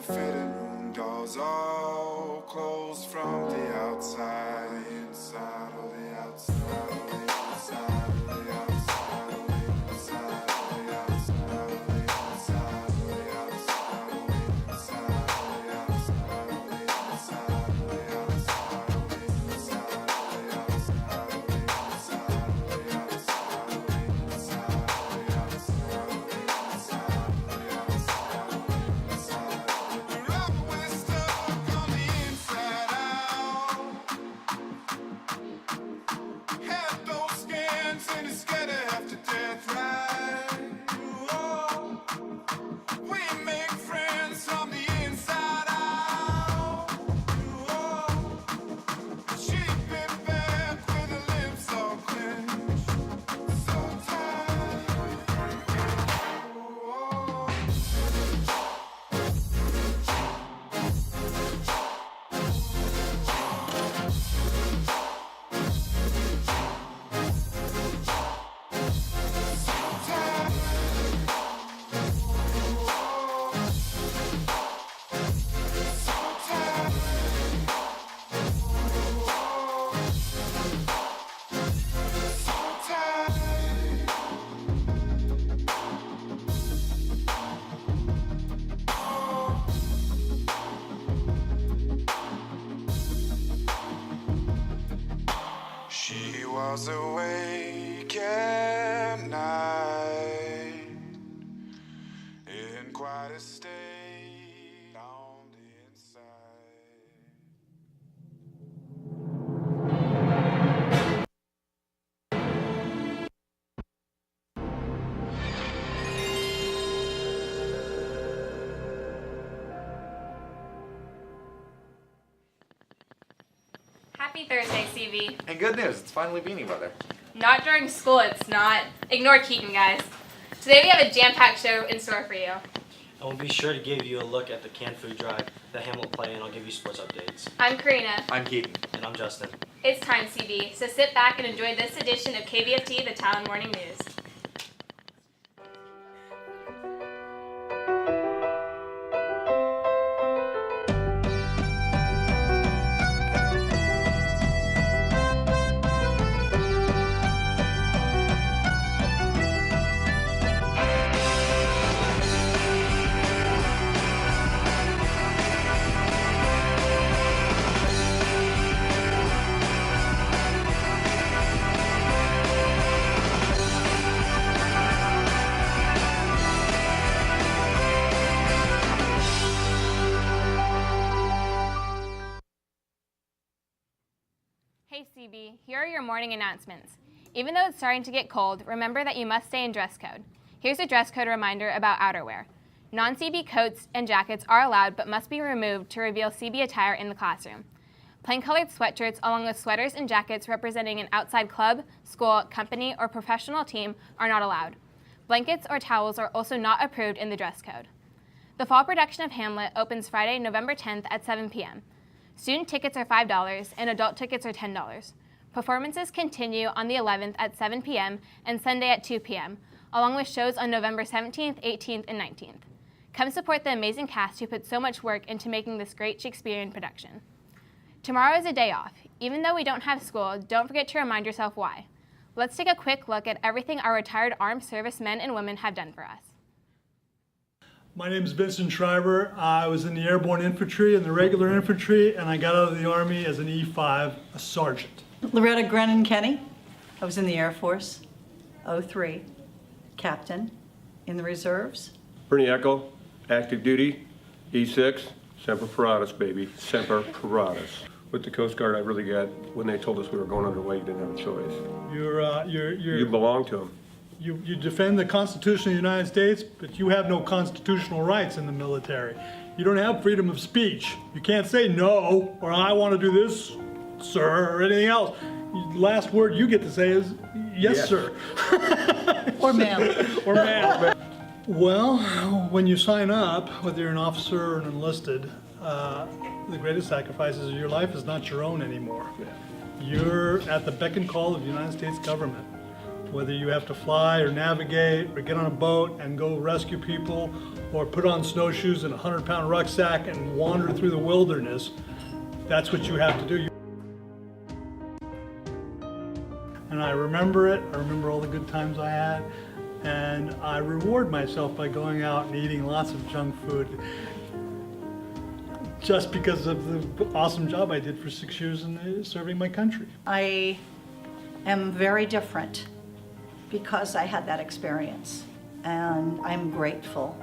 the fitting room doors all closed from the outside, the inside, or the outside, or the inside, or the outside, or the inside, or the outside, or the inside, or the outside, or the inside, or the outside, or the inside, or the outside, or the inside, or the outside, or the inside, or the outside, or the outside, or the inside, or the outside, or the inside, or the outside, or the inside. We're stuck on the inside out. Had those scans and it's scared to have to death right. Oh, we make friends from the inside out. Oh, she bit back with her lips all clenched, so tight. Oh. She was awake at night in quite a state on the inside. Happy Thursday, CV. And good news, it's finally beanie weather. Not during school, it's not. Ignore Keaton, guys. Today we have a jam-packed show in store for you. And we'll be sure to give you a look at the canned food drive that Hamlet will play, and I'll give you sports updates. I'm Karina. I'm Keaton. And I'm Justin. It's time, CV, so sit back and enjoy this edition of KVFT, the Talon Morning News. Hey CB, here are your morning announcements. Even though it's starting to get cold, remember that you must stay in dress code. Here's a dress code reminder about outerwear. Non-CB coats and jackets are allowed but must be removed to reveal CB attire in the classroom. Plain colored sweatshirts along with sweaters and jackets representing an outside club, school, company, or professional team are not allowed. Blankets or towels are also not approved in the dress code. The fall production of Hamlet opens Friday, November 10th at 7 p.m. Student tickets are $5 and adult tickets are $10. Performances continue on the 11th at 7 p.m. and Sunday at 2 p.m., along with shows on November 17th, 18th, and 19th. Come support the amazing cast who put so much work into making this great Shakespearean production. Tomorrow is a day off. Even though we don't have school, don't forget to remind yourself why. Let's take a quick look at everything our retired armed service men and women have done for us. My name is Vincent Schreiber. I was in the Airborne Infantry and the Regular Infantry, and I got out of the Army as an E5, a sergeant. Loretta Grennan Kenny. I was in the Air Force, 03, captain, in the reserves. Bernie Echo, active duty, E6, Semper Paratus, baby, Semper Paratus. With the Coast Guard, I really got, when they told us we were going underway, you didn't have a choice. You belong to them. You defend the Constitution of the United States, but you have no constitutional rights in the military. You don't have freedom of speech. You can't say no, or I want to do this, sir, or anything else. The last word you get to say is, yes. Sir. Or ma'am. Or ma'am. Well, when you sign up, whether you're an officer or an enlisted, the greatest sacrifices of your life is not your own anymore. You're at the beck and call of the United States government. whether you have to fly or navigate or get on a boat and go rescue people or put on snowshoes and a 100-pound rucksack and wander through the wilderness, that's what you have to do. And I remember it. I remember all the good times I had. And I reward myself by going out and eating lots of junk food just because of the awesome job I did for 6 years in serving my country. I am very different because I had that experience, and I'm grateful.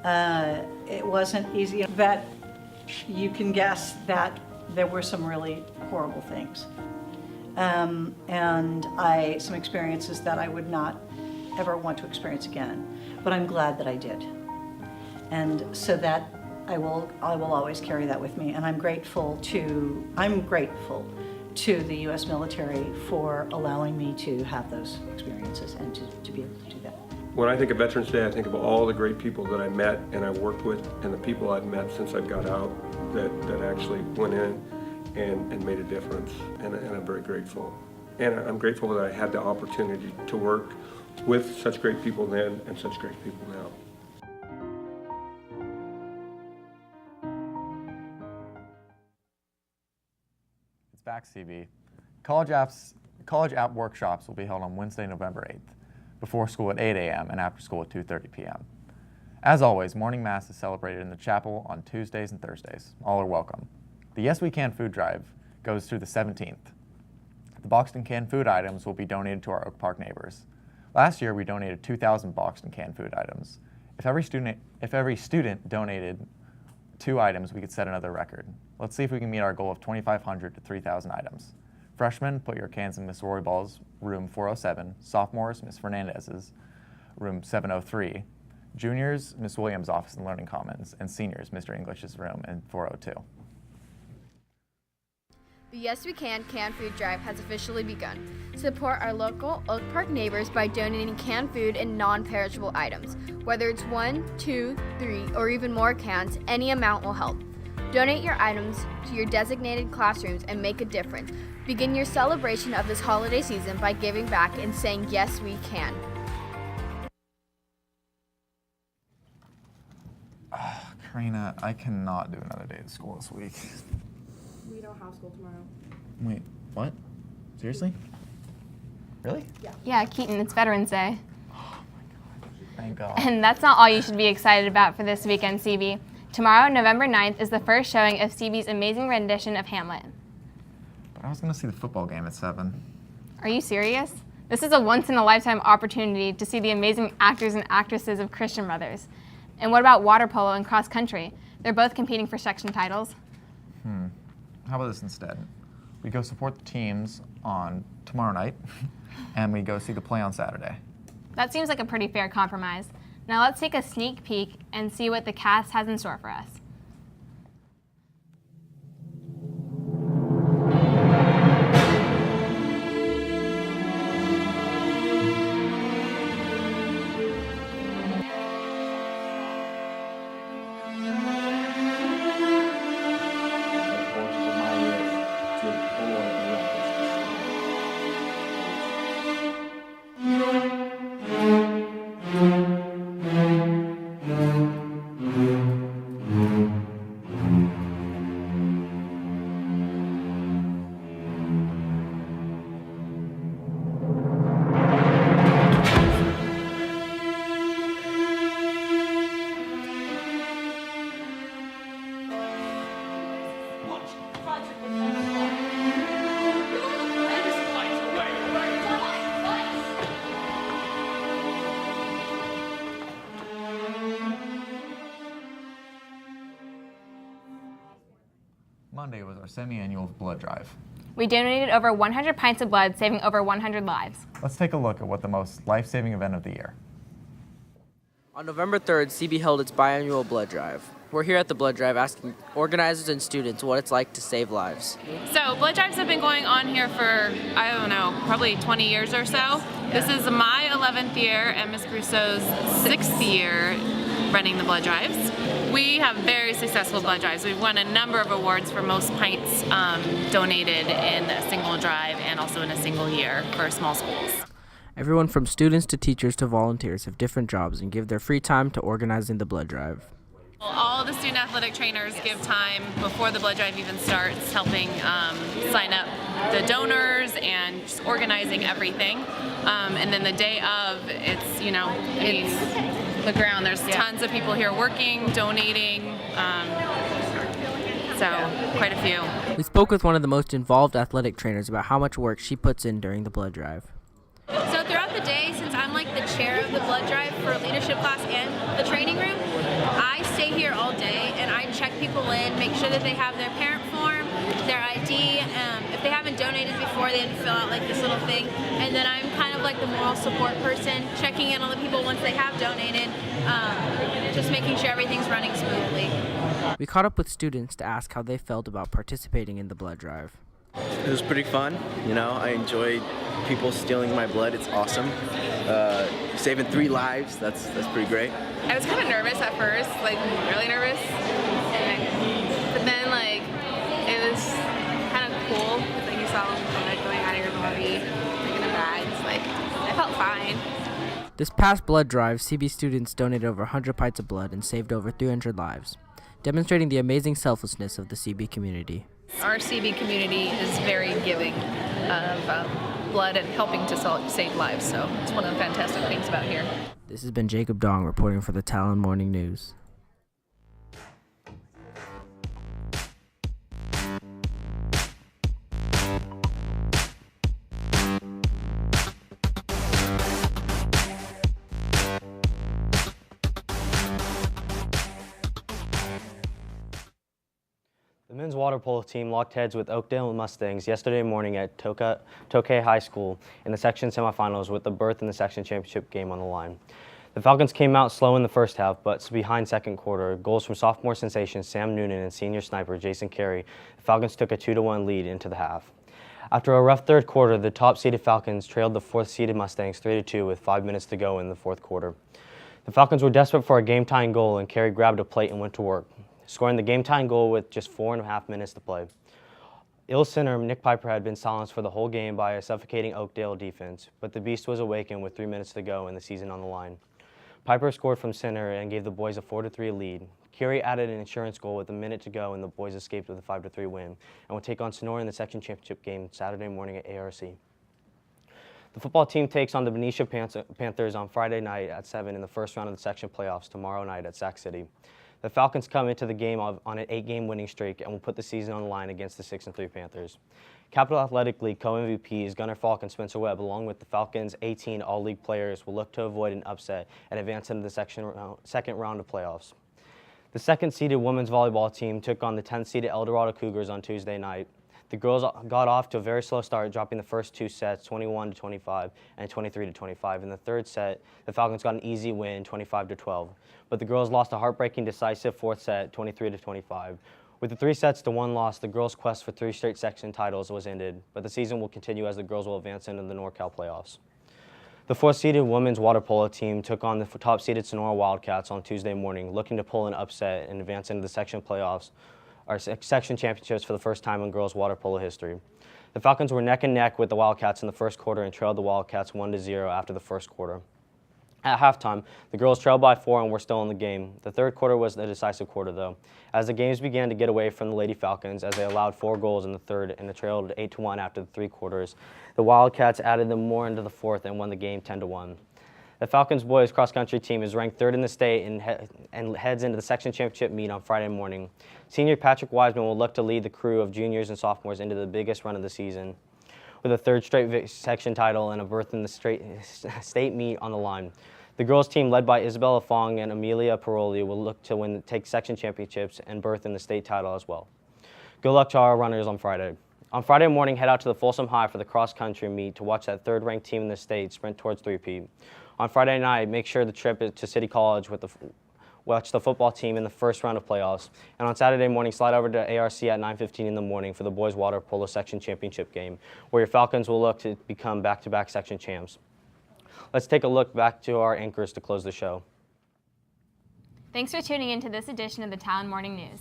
It wasn't easy. That you can guess that there were some really horrible things, and some experiences that I would not ever want to experience again. But I'm glad that I did, and so that I will always carry that with me. And I'm grateful to the U.S. military for allowing me to have those experiences and to be able to do that. When I think of Veterans Day, I think of all the great people that I met and I worked with, and the people I've met since I got out that actually went in and made a difference, and I'm very grateful. And I'm grateful that I had the opportunity to work with such great people then and such great people now. It's back, CB. College app workshops will be held on Wednesday, November 8th, before school at 8 a.m. and after school at 2:30 p.m. As always, morning mass is celebrated in the chapel on Tuesdays and Thursdays. All are welcome. The Yes We Can food drive goes through the 17th. The boxed and canned food items will be donated to our Oak Park neighbors. Last year, we donated 2,000 boxed and canned food items. If every student donated 2 items, we could set another record. Let's see if we can meet our goal of 2,500 to 3,000 items. Freshmen, put your cans in Miss Royball's room 407. Sophomores, Miss Fernandez's room 703. Juniors, Miss Williams' office in Learning Commons. And seniors, Mr. English's room in 402. The Yes We Can canned food drive has officially begun. Support our local Oak Park neighbors by donating canned food and non-perishable items. Whether it's 1, 2, 3, or even more cans, any amount will help. Donate your items to your designated classrooms and make a difference. Begin your celebration of this holiday season by giving back and saying, yes, we can. Karina, I cannot do another day of school this week. We don't have school tomorrow. Wait, what? Seriously? Really? Yeah, Keaton, it's Veterans Day. Thank God. And that's not all you should be excited about for this weekend, CB. Tomorrow, November 9th, is the first showing of CB's amazing rendition of Hamlet. But I was going to see the football game at 7. Are you serious? This is a once-in-a-lifetime opportunity to see the amazing actors and actresses of Christian Brothers. And what about water polo and cross country? They're both competing for section titles. How about this instead? We go support the teams on tomorrow night, and we go see the play on Saturday. That seems like a pretty fair compromise. Now let's take a sneak peek and see what the cast has in store for us. Monday was our semi-annual blood drive. We donated over 100 pints of blood, saving over 100 lives. Let's take a look at what the most life-saving event of the year. On November 3rd, CB held its biannual blood drive. We're here at the blood drive asking organizers and students what it's like to save lives. So blood drives have been going on here for, I don't know, probably 20 years or so. This is my 11th year and Ms. Brousseau's 6th year running the blood drives. We have very successful blood drives. We've won a number of awards for most pints donated in a single drive and also in a single year for small schools. Everyone from students to teachers to volunteers have different jobs and give their free time to organizing the blood drive. All the student athletic trainers give time before the blood drive even starts, helping sign up the donors and just organizing everything. And then the day of, it's, the ground. There's tons of people here working, donating, so quite a few. We spoke with one of the most involved athletic trainers about how much work she puts in during the blood drive. So throughout the day, since I'm like the chair of the blood drive for leadership class and the training room, I stay here all day and I check people in, make sure that they have their parent form, their ID. If they haven't donated before, they have to fill out like this little thing. And then I'm kind of like the moral support person, checking in on the people once they have donated, just making sure everything's running smoothly. We caught up with students to ask how they felt about participating in the blood drive. It was pretty fun. I enjoyed people stealing my blood. It's awesome. Saving 3 lives, that's pretty great. I was kind of nervous at first, like really nervous. But then it was kind of cool because you saw blood going out of your body, in the bags. I felt fine. This past blood drive, CB students donated over 100 pints of blood and saved over 300 lives, demonstrating the amazing selflessness of the CB community. Our CB community is very giving of blood and helping to save lives, so it's one of the fantastic things about here. This has been Jacob Dong reporting for the Talon Morning News. The men's water polo team locked heads with Oakdale Mustangs yesterday morning at Tokay High School in the section semifinals with the berth in the section championship game on the line. The Falcons came out slow in the first half, but behind second quarter, goals from sophomore sensation Sam Noonan and senior sniper Jason Carey, the Falcons took a 2-1 lead into the half. After a rough third quarter, the top-seeded Falcons trailed the fourth-seeded Mustangs 3-2 with 5 minutes to go in the fourth quarter. The Falcons were desperate for a game-tying goal, and Carey grabbed a plate and went to work, scoring the game-tying goal with just 4.5 minutes to play. Ill center Nick Piper had been silenced for the whole game by a suffocating Oakdale defense, but the Beast was awakened with 3 minutes to go and the season on the line. Piper scored from center and gave the boys a 4-3 lead. Carey added an insurance goal with a minute to go and the boys escaped with a 5-3 win and will take on Sonora in the section championship game Saturday morning at ARC. The football team takes on the Benicia Panthers on Friday night at 7 in the first round of the section playoffs tomorrow night at Sac City. The Falcons come into the game on an 8-game winning streak and will put the season on the line against the 6-3 Panthers. Capital Athletic League co-MVPs Gunnar Falk and Spencer Webb, along with the Falcons' 18 All-League players, will look to avoid an upset and advance into the second round of playoffs. The second-seeded women's volleyball team took on the 10th-seeded El Dorado Cougars on Tuesday night. The girls got off to a very slow start, dropping the first 2 sets 21-25 and 23-25. In the third set, the Falcons got an easy win, 25-12. But the girls lost a heartbreaking, decisive fourth set, 23-25. With the 3 sets to 1 loss, the girls' quest for 3 straight section titles was ended, but the season will continue as the girls will advance into the NorCal playoffs. The 4th-seeded women's water polo team took on the top-seeded Sonora Wildcats on Tuesday morning, looking to pull an upset and advance into the section playoffs, or section championships for the first time in girls water polo history. The Falcons were neck and neck with the Wildcats in the first quarter and trailed the Wildcats 1-0 after the first quarter. At halftime, the girls trailed by 4 and were still in the game. The third quarter was the decisive quarter, though, as the games began to get away from the Lady Falcons as they allowed 4 goals in the third and trailed 8-1 after the 3 quarters. The Wildcats added them more into the fourth and won the game 10-1. The Falcons boys cross-country team is ranked 3rd in the state and heads into the section championship meet on Friday morning. Senior Patrick Wiseman will look to lead the crew of juniors and sophomores into the biggest run of the season, with a 3rd straight section title and a berth in the state meet on the line. The girls' team, led by Isabella Fong and Amelia Paroli, will look to take section championships and berth in the state title as well. Good luck to our runners on Friday. On Friday morning, head out to the Folsom High for the cross-country meet to watch that 3rd-ranked team in the state sprint towards 3P. On Friday night, make sure the trip is to City College watch the football team in the first round of playoffs. And on Saturday morning, slide over to ARC at 9:15 in the morning for the boys water polo section championship game, where your Falcons will look to become back-to-back section champs. Let's take a look back to our anchors to close the show. Thanks for tuning in to this edition of the Talon Morning News.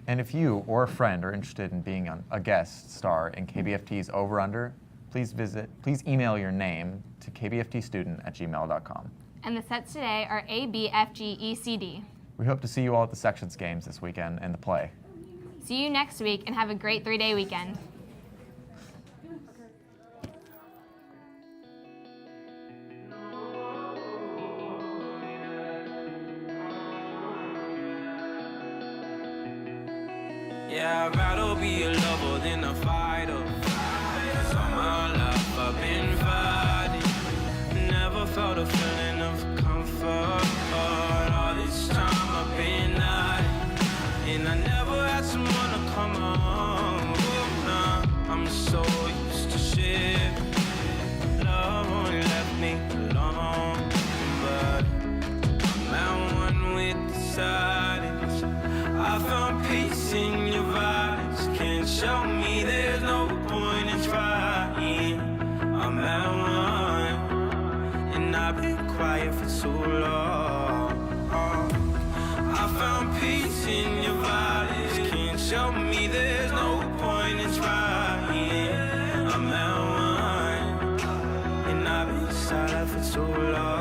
And if you or a friend are interested in being a guest star in KBFT's Over Under, please email your name to kbftstudent@gmail.com. And the sets today are A, B, F, G, E, C, D. We hope to see you all at the sections games this weekend and the play. See you next week and have a great 3-day weekend. Yeah, I'd rather be a lover than a fighter. 'Cause all my life I've been fighting. Never felt a feeling of comfort. All this time I've been hiding. And I never had someone to come on. Nah, I'm so used to shit. Love only left me alone. But I'm at one with the silence. I found peace in your vibes. Can't show me there's no point in trying. I'm at one, and I've been quiet for so long. I found peace in your vibes. Can't show me there's no point in trying. I'm at one, and I've been silent for so long.